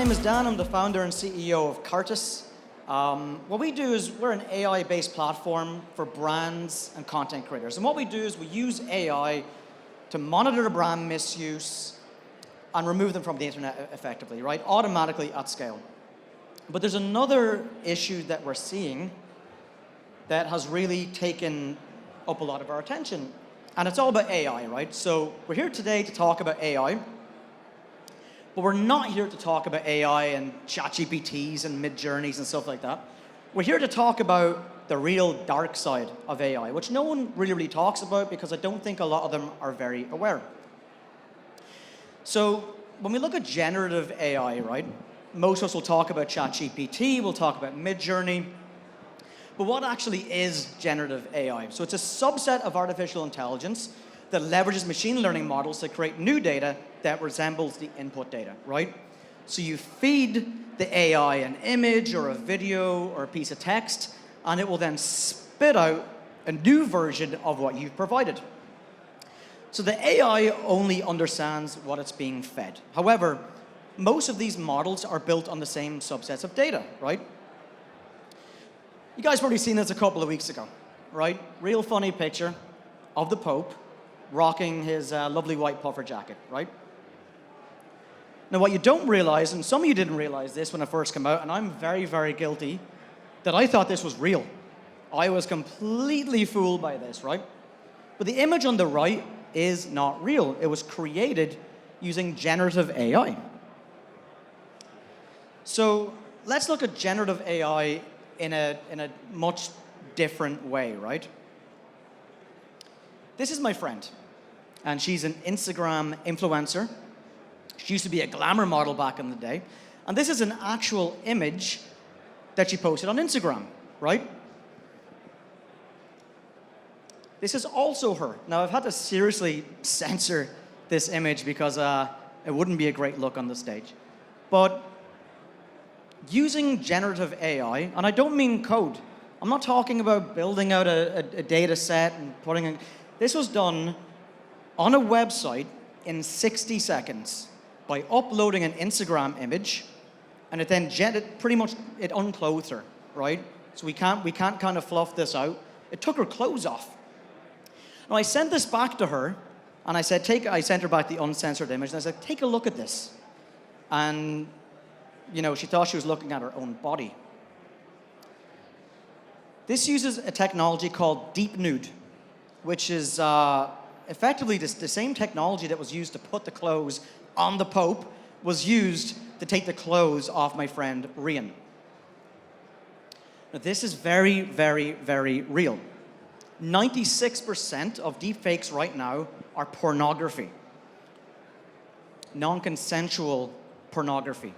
name is Dan. I'm the founder and CEO of Cartus. What we do is we're an AI-based platform for brands and content creators. And what we do is we use AI to monitor brand misuse and remove them from the internet effectively, right? Automatically at scale. But there's another issue that we're seeing that has really taken up a lot of our attention. And it's all about AI, right? So we're here today to talk about AI. But we're not here to talk about AI and ChatGPTs and Mid-Journeys and stuff like that. We're here to talk about the real dark side of AI, which no one really talks about because I don't think a lot of them are very aware. So when we look at generative AI, right, most of us will talk about ChatGPT, we'll talk about Mid-Journey, but what actually is generative AI? So it's a subset of artificial intelligence that leverages machine learning models to create new data that resembles the input data, right? So you feed the AI an image or a video or a piece of text, and it will then spit out a new version of what you've provided. So the AI only understands what it's being fed. However, most of these models are built on the same subsets of data, right? You guys probably seen this a couple of weeks ago, right? Real funny picture of the Pope rocking his lovely white puffer jacket, right? Now, what you don't realize, and some of you didn't realize this when it first came out, and I'm very guilty, that I thought this was real. I was completely fooled by this, right? But the image on the right is not real. It was created using generative AI. So let's look at generative AI in a much different way, right? This is my friend, and she's an Instagram influencer. She used to be a glamour model back in the day. And this is an actual image that she posted on Instagram, right? This is also her. Now, I've had to seriously censor this image because it wouldn't be a great look on the stage. But using generative AI, and I don't mean code. I'm not talking about building out a data set and putting in. This was done on a website in 60 seconds by uploading an Instagram image, and it then pretty much it unclothed her, right? So we can't kind of fluff this out. It took her clothes off. Now I sent this back to her, and I sent her back the uncensored image, and I said, take a look at this. And you know, she thought she was looking at her own body. This uses a technology called deep nude, which is effectively the same technology that was used to put the clothes on the Pope was used to take the clothes off my friend Rian. Now, this is very real. 96% of deepfakes right now are pornography, non-consensual pornography.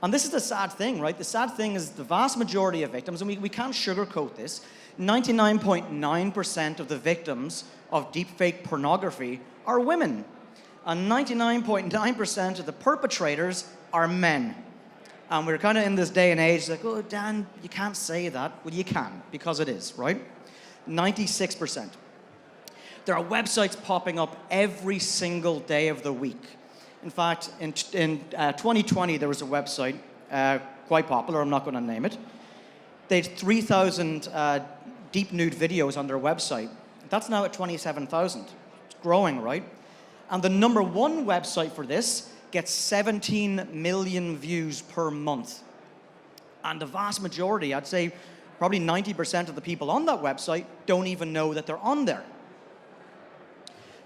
And this is the sad thing, right? The sad thing is the vast majority of victims, and we can't sugarcoat this, 99.9% of the victims of deepfake pornography are women. And 99.9% of the perpetrators are men. And we're kind of in this day and age like, oh, Dan, you can't say that. Well, you can, because it is, right? 96%. There are websites popping up every single day of the week. In fact, in 2020, there was a website, quite popular, I'm not going to name it. They had 3,000 deep nude videos on their website. That's now at 27,000. It's growing, right? And the #1 website for this gets 17 million views per month. And the vast majority, I'd say probably 90% of the people on that website don't even know that they're on there.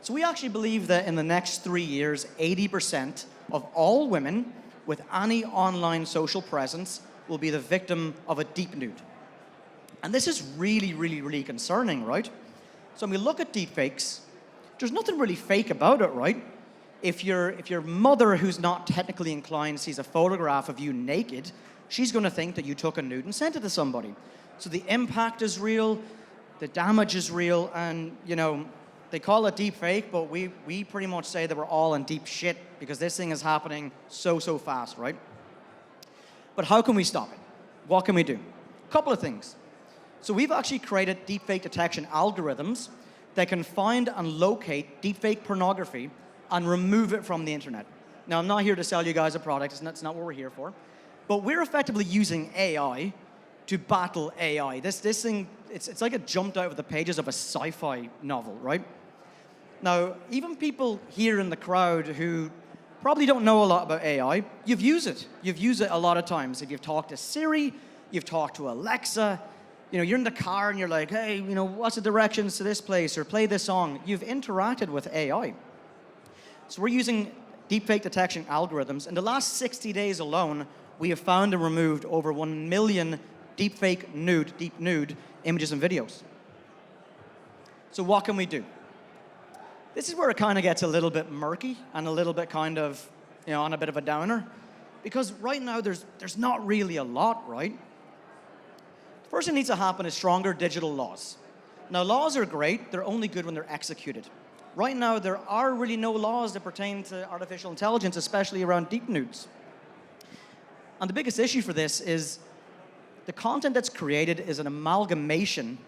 So we actually believe that in the next 3 years, 80% of all women with any online social presence will be the victim of a deep nude. And this is really concerning, right? So when we look at deepfakes, there's nothing really fake about it, right? If your mother, who's not technically inclined, sees a photograph of you naked, she's going to think that you took a nude and sent it to somebody. So the impact is real, the damage is real, and you know, they call it deep fake, but we pretty much say that we're all in deep shit because this thing is happening so fast, right? But how can we stop it? What can we do? A couple of things. So we've actually created deepfake detection algorithms that can find and locate deepfake pornography and remove it from the internet. Now, I'm not here to sell you guys a product. It's not what we're here for. But we're effectively using AI to battle AI. This thing, it's like it jumped out of the pages of a sci-fi novel, right? Now, even people here in the crowd who probably don't know a lot about AI, you've used it. You've used it a lot of times. If you've talked to Siri, you've talked to Alexa, you're in the car and you're like, hey, what's the directions to this place, or play this song. You've interacted with AI. So we're using deepfake detection algorithms. In the last 60 days alone, we have found and removed over 1 million deepfake deep nude images and videos. So what can we do? This is where it kind of gets a little bit murky and a little bit kind of, on a bit of a downer. Because right now, there's not really a lot, right? The first thing that needs to happen is stronger digital laws. Now, laws are great. They're only good when they're executed. Right now, there are really no laws that pertain to artificial intelligence, especially around deep nudes. And the biggest issue for this is the content that's created is an amalgamation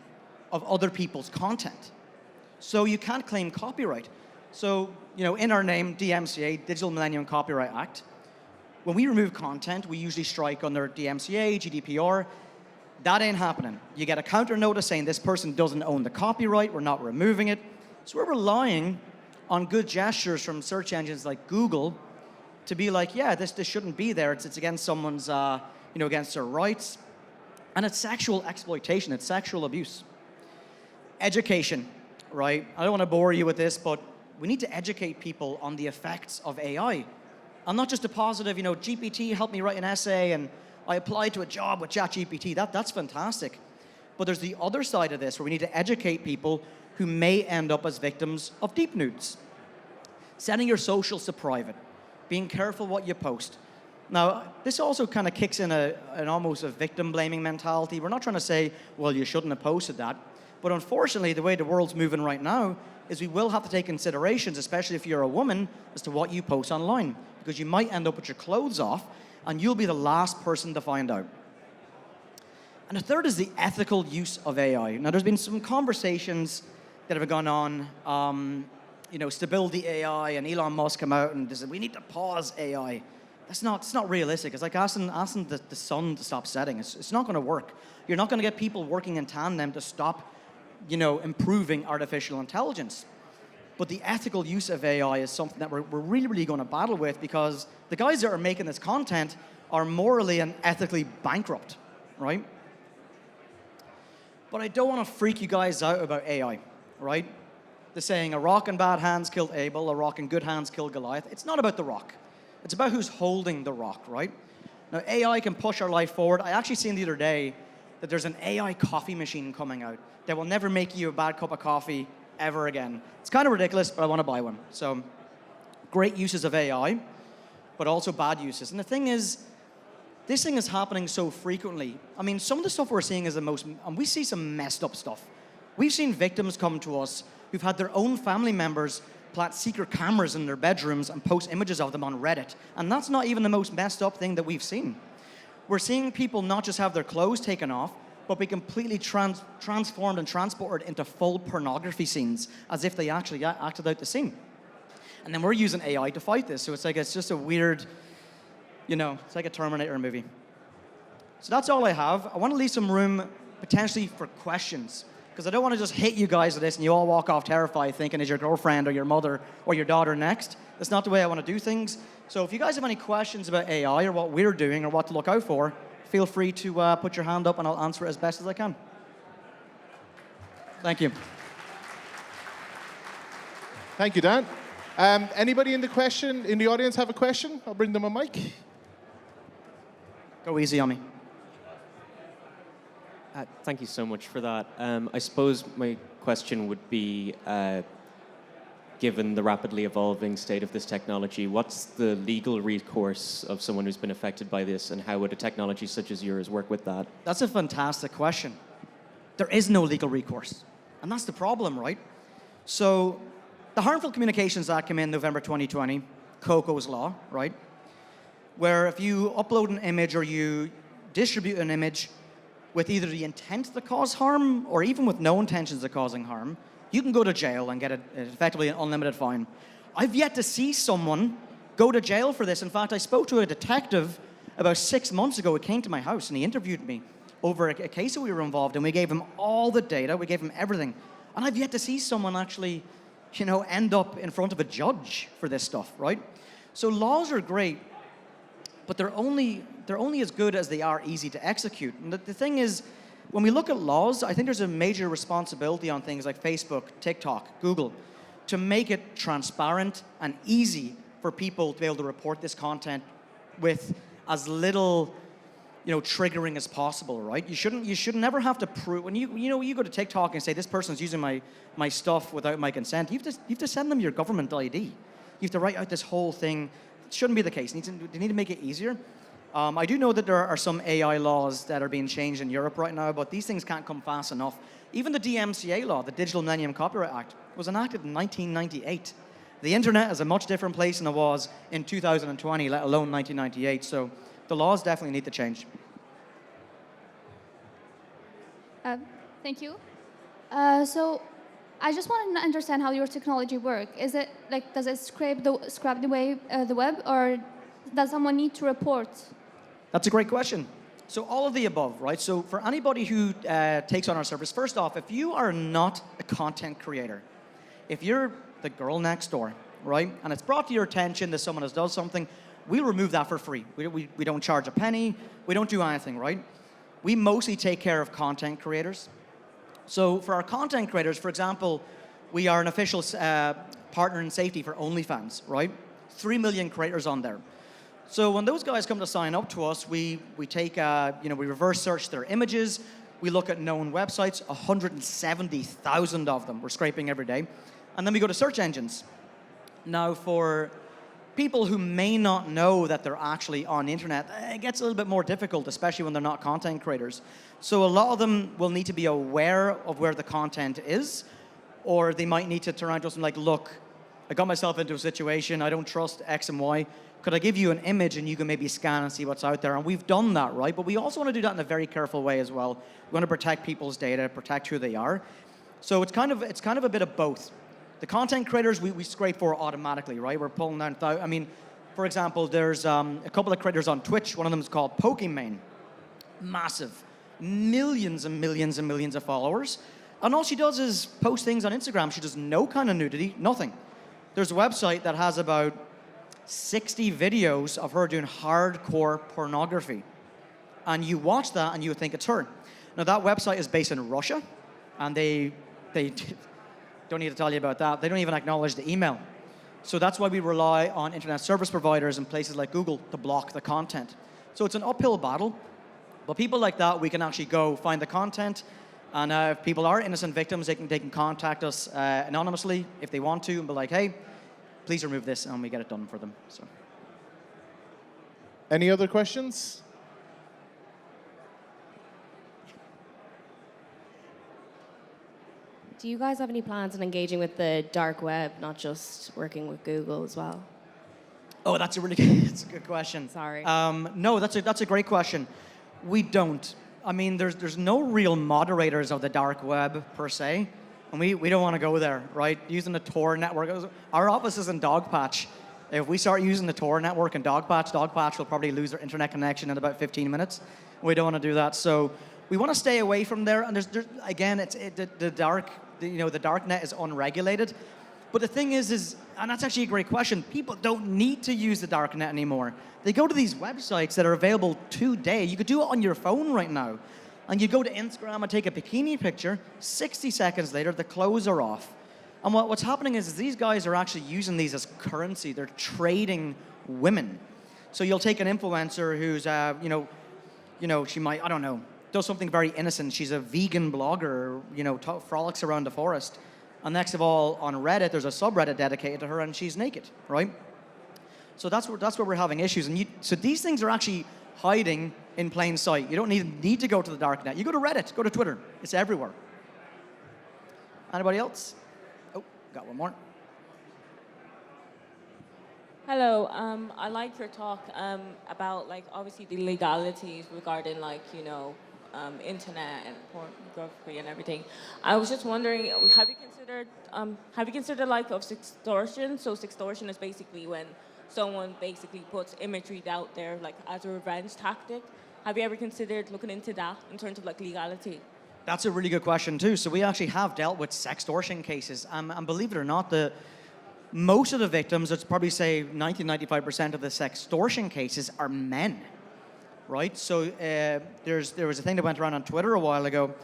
of other people's content. So you can't claim copyright. So, in our name, DMCA, Digital Millennium Copyright Act, when we remove content, we usually strike under DMCA, GDPR. That ain't happening. You get a counter notice saying this person doesn't own the copyright, we're not removing it. So we're relying on good gestures from search engines like Google to be like, yeah, this shouldn't be there. It's against someone's, against their rights. And it's sexual exploitation, it's sexual abuse. Education, right? I don't want to bore you with this, but we need to educate people on the effects of AI. And not just a positive, GPT helped me write an essay and I applied to a job with ChatGPT. That's fantastic. But there's the other side of this where we need to educate people who may end up as victims of deep nudes. Setting your socials to private. Being careful what you post. Now, this also kind of kicks in an almost a victim-blaming mentality. We're not trying to say, well, you shouldn't have posted that. But unfortunately, the way the world's moving right now is we will have to take considerations, especially if you're a woman, as to what you post online. Because you might end up with your clothes off, and you'll be the last person to find out. And the third is the ethical use of AI. Now, there's been some conversations that have gone on, stability AI, and Elon Musk come out and said, we need to pause AI. It's not realistic. It's like asking the sun to stop setting. It's not going to work. You're not going to get people working in tandem to stop, improving artificial intelligence. But the ethical use of AI is something that we're really, really going to battle with, because the guys that are making this content are morally and ethically bankrupt, right? But I don't want to freak you guys out about AI, right? The saying, a rock in bad hands killed Abel, a rock in good hands killed Goliath. It's not about the rock. It's about who's holding the rock, right? Now, AI can push our life forward. I actually seen the other day that there's an AI coffee machine coming out that will never make you a bad cup of coffee ever again. It's kind of ridiculous, but I want to buy one. So, great uses of AI, but also bad uses. And the thing is, this thing is happening so frequently. I mean, some of the stuff we're seeing is and we see some messed up stuff. We've seen victims come to us who've had their own family members plant secret cameras in their bedrooms and post images of them on Reddit. And that's not even the most messed up thing that we've seen. We're seeing people not just have their clothes taken off, but be completely transformed and transported into full pornography scenes, as if they actually acted out the scene. And then we're using AI to fight this. So it's just a weird, it's like a Terminator movie. So that's all I have. I want to leave some room potentially for questions, because I don't want to just hit you guys with this and you all walk off terrified thinking, is your girlfriend or your mother or your daughter next? That's not the way I want to do things. So if you guys have any questions about AI or what we're doing or what to look out for, feel free to put your hand up and I'll answer it as best as I can. Thank you. Thank you, Dan. Anybody in the audience have a question? I'll bring them a mic. Go easy on me. Thank you so much for that. I suppose my question would be, given the rapidly evolving state of this technology, what's the legal recourse of someone who's been affected by this, and how would a technology such as yours work with that? That's a fantastic question. There is no legal recourse, and that's the problem, right? So the Harmful Communications Act came in November 2020, COCO's law, right? Where if you upload an image or you distribute an image with either the intent to cause harm or even with no intentions of causing harm, you can go to jail and get effectively an unlimited fine. I've yet to see someone go to jail for this. In fact, I spoke to a detective about 6 months ago. He came to my house and he interviewed me over a case that we were involved in. We gave him all the data, we gave him everything. And I've yet to see someone actually, end up in front of a judge for this stuff, right? So laws are great, but they're only as good as they are easy to execute. And the thing is, when we look at laws, I think there's a major responsibility on things like Facebook, TikTok, Google, to make it transparent and easy for people to be able to report this content with as little, triggering as possible, right? You should never have to prove, when you go to TikTok and say this person's using my stuff without my consent, you have to send them your government ID. You have to write out this whole thing. It shouldn't be the case. They need to make it easier. I do know that there are some AI laws that are being changed in Europe right now, but these things can't come fast enough. Even the DMCA law, the Digital Millennium Copyright Act, was enacted in 1998. The internet is a much different place than it was in 2020, let alone 1998. So the laws definitely need to change. Thank you. So I just want to understand how your technology works. Is it does it scrape the web, or does someone need to report? That's a great question. So all of the above, right? So for anybody who takes on our service, first off, if you are not a content creator, if you're the girl next door, right, and it's brought to your attention that someone has done something, we'll remove that for free. We don't charge a penny. We don't do anything, right? We mostly take care of content creators. So for our content creators, for example, we are an official partner in safety for OnlyFans, right? 3 million creators on there. So when those guys come to sign up to us, we take, we reverse search their images. We look at known websites, 170,000 of them we're scraping every day. And then we go to search engines. Now for people who may not know that they're actually on the internet, it gets a little bit more difficult, especially when they're not content creators. So a lot of them will need to be aware of where the content is, or they might need to turn around to us and like, look, I got myself into a situation, I don't trust X and Y. Could I give you an image and you can maybe scan and see what's out there? And we've done that, right? But we also want to do that in a very careful way as well. We want to protect people's data, protect who they are. So it's kind of a bit of both. The content creators we scrape for automatically, right? We're pulling down, for example, there's a couple of creators on Twitch. One of them is called Pokimane. Massive. Millions and millions and millions of followers. And all she does is post things on Instagram. She does no kind of nudity, nothing. There's a website that has about 60 videos of her doing hardcore pornography. And you watch that and you would think it's her. Now that website is based in Russia, and they don't need to tell you about that. They don't even acknowledge the email. So that's why we rely on internet service providers and places like Google to block the content. So it's an uphill battle, but people like that, we can actually go find the content, and if people are innocent victims, they can contact us anonymously if they want to, and be like, hey, please remove this, and we get it done for them. So. Any other questions? Do you guys have any plans on engaging with the dark web, not just working with Google as well? Oh, that's a good question. Sorry. No, that's a great question. We don't. I mean, there's no real moderators of the dark web per se, and we don't want to go there, right? Using the Tor network. Our office is in Dogpatch. If we start using the Tor network in Dogpatch will probably lose their internet connection in about 15 minutes. We don't want to do that. So we want to stay away from there. And there's again, the dark net is unregulated. But the thing is, and that's actually a great question, people don't need to use the dark net anymore. They go to these websites that are available today. You could do it on your phone right now. And you go to Instagram and take a bikini picture, 60 seconds later, the clothes are off. And what's happening is these guys are actually using these as currency. They're trading women. So you'll take an influencer who's, she might, I don't know, does something very innocent. She's a vegan blogger, frolics around the forest. And next of all, on Reddit, there's a subreddit dedicated to her, and she's naked, right? So that's where we're having issues. And so these things are actually hiding in plain sight. You don't need to go to the dark net. You go to Reddit, go to Twitter. It's everywhere. Anybody else? Oh, got one more. Hello, I like your talk about obviously the legalities regarding internet and pornography and everything. I was just wondering, have you considered of sextortion? So sextortion is basically when someone basically puts imagery out there like as a revenge tactic. Have you ever considered looking into that in terms of like legality? That's a really good question too. So we actually have dealt with sextortion cases, and believe it or not, most of the victims, let's probably say 90-95% of the sextortion cases are men, right? So there was a thing that went around on Twitter a while ago,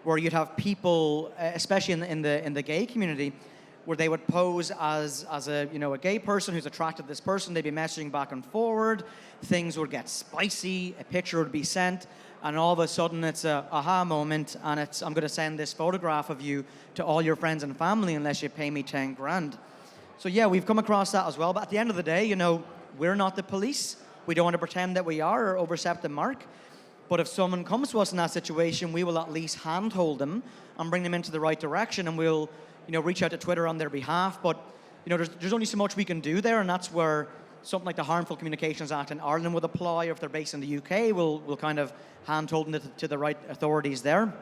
where you'd have people, especially in the gay community, where they would pose as a gay person who's attracted to this person. They'd be messaging back and forward. Things would get spicy. A picture would be sent, and all of a sudden it's a aha moment, and I'm going to send this photograph of you to all your friends and family unless you pay me 10 grand. So yeah, we've come across that as well. But at the end of the day, we're not the police. We don't want to pretend that we are or overstep the mark. But if someone comes to us in that situation, we will at least handhold them and bring them into the right direction, and we'll reach out to Twitter on their behalf. But there's only so much we can do there, and that's where something like the Harmful Communications Act in Ireland would apply, or if they're based in the UK, we'll kind of handhold them to the right authorities there.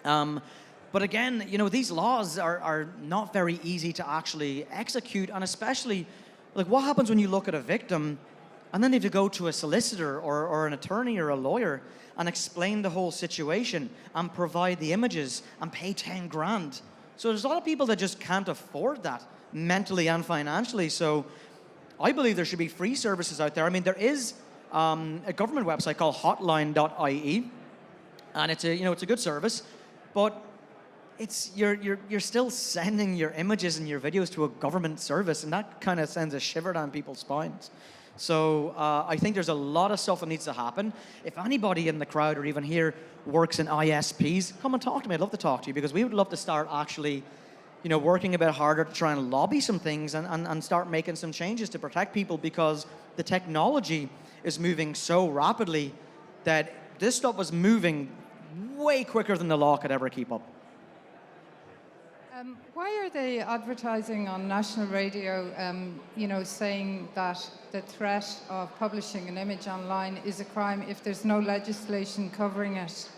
But again, these laws are not very easy to actually execute, and especially, like, what happens when you look at a victim and then they have to go to a solicitor or an attorney or a lawyer and explain the whole situation and provide the images and pay 10 grand. So there's a lot of people that just can't afford that mentally and financially. So I believe there should be free services out there. I mean, there is a government website called hotline.ie, and it's a good service, but you're still sending your images and your videos to a government service, and that kind of sends a shiver down people's spines. So I think there's a lot of stuff that needs to happen. If anybody in the crowd or even here works in ISPs, come and talk to me. I'd love to talk to you, because we would love to start actually, working a bit harder to try and lobby some things and start making some changes to protect people, because the technology is moving so rapidly that this stuff is moving way quicker than the law could ever keep up. Why are they advertising on national radio, saying that the threat of publishing an image online is a crime if there's no legislation covering it?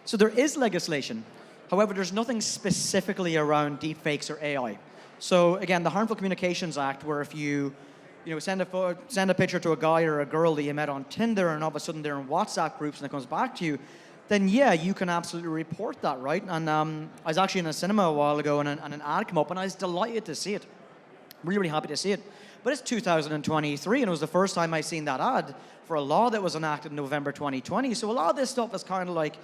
So there is legislation. However, there's nothing specifically around deepfakes or AI. So again, the Harmful Communications Act, where if you send a picture to a guy or a girl that you met on Tinder, and all of a sudden they're in WhatsApp groups and it comes back to you, then yeah, you can absolutely report that, right? And I was actually in a cinema a while ago, and an ad came up, and I was delighted to see it. Really, really happy to see it. But it's 2023, and it was the first time I seen that ad for a law that was enacted in November 2020. So a lot of this stuff is kind of like,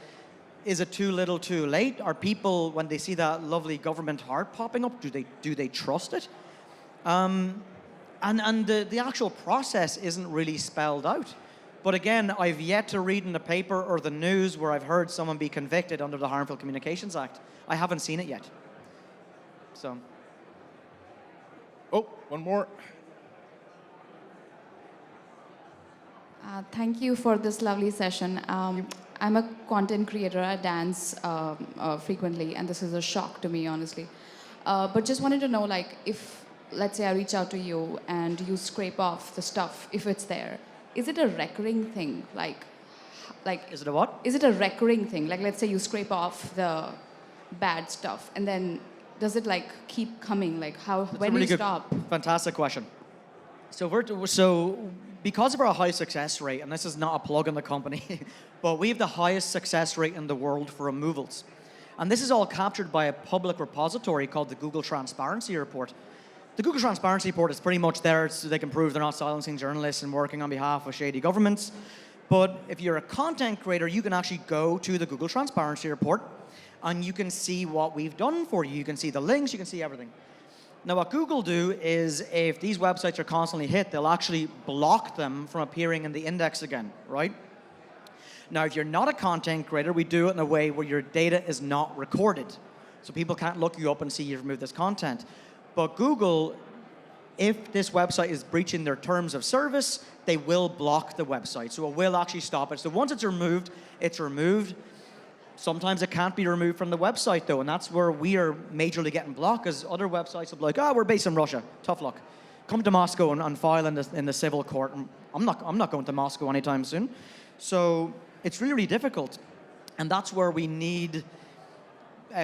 is it too little, too late? Are people, when they see that lovely government heart popping up, do they trust it? And the actual process isn't really spelled out. But again, I've yet to read in the paper or the news where I've heard someone be convicted under the Harmful Communications Act. I haven't seen it yet. So. Oh, one more. Thank you for this lovely session. I'm a content creator. I dance frequently, and this is a shock to me, honestly. But just wanted to know, like, if, let's say I reach out to you and you scrape off the stuff, if it's there, is it a recurring thing? Like, Is it a what? Is it a recurring thing? Like, let's say you scrape off the bad stuff, and then does it like keep coming? Like, when do you stop? Fantastic question. So because of our high success rate, and this is not a plug in the company, but we have the highest success rate in the world for removals. And this is all captured by a public repository called the Google Transparency Report. The Google Transparency Report is pretty much there so they can prove they're not silencing journalists and working on behalf of shady governments. But if you're a content creator, you can actually go to the Google Transparency Report and you can see what we've done for you. You can see the links, you can see everything. Now what Google do is, if these websites are constantly hit, they'll actually block them from appearing in the index again, right? Now if you're not a content creator, we do it in a way where your data is not recorded. So people can't look you up and see you've removed this content. But Google, if this website is breaching their terms of service, they will block the website. So it will actually stop it. So once it's removed, it's removed. Sometimes it can't be removed from the website, though, and that's where we are majorly getting blocked, because other websites will be like, we're based in Russia. Tough luck. Come to Moscow and file in the civil court. And I'm not going to Moscow anytime soon. So it's really, really difficult. And that's where we need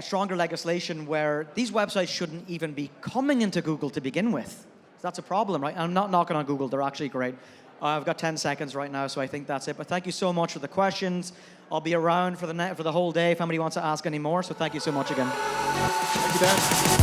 stronger legislation, where these websites shouldn't even be coming into Google to begin with. That's a problem, right? And I'm not knocking on Google. They're actually great. I've got 10 seconds right now, so I think that's it. But thank you so much for the questions. I'll be around for the whole day if anybody wants to ask any more. So thank you so much again. Thank you, Dan.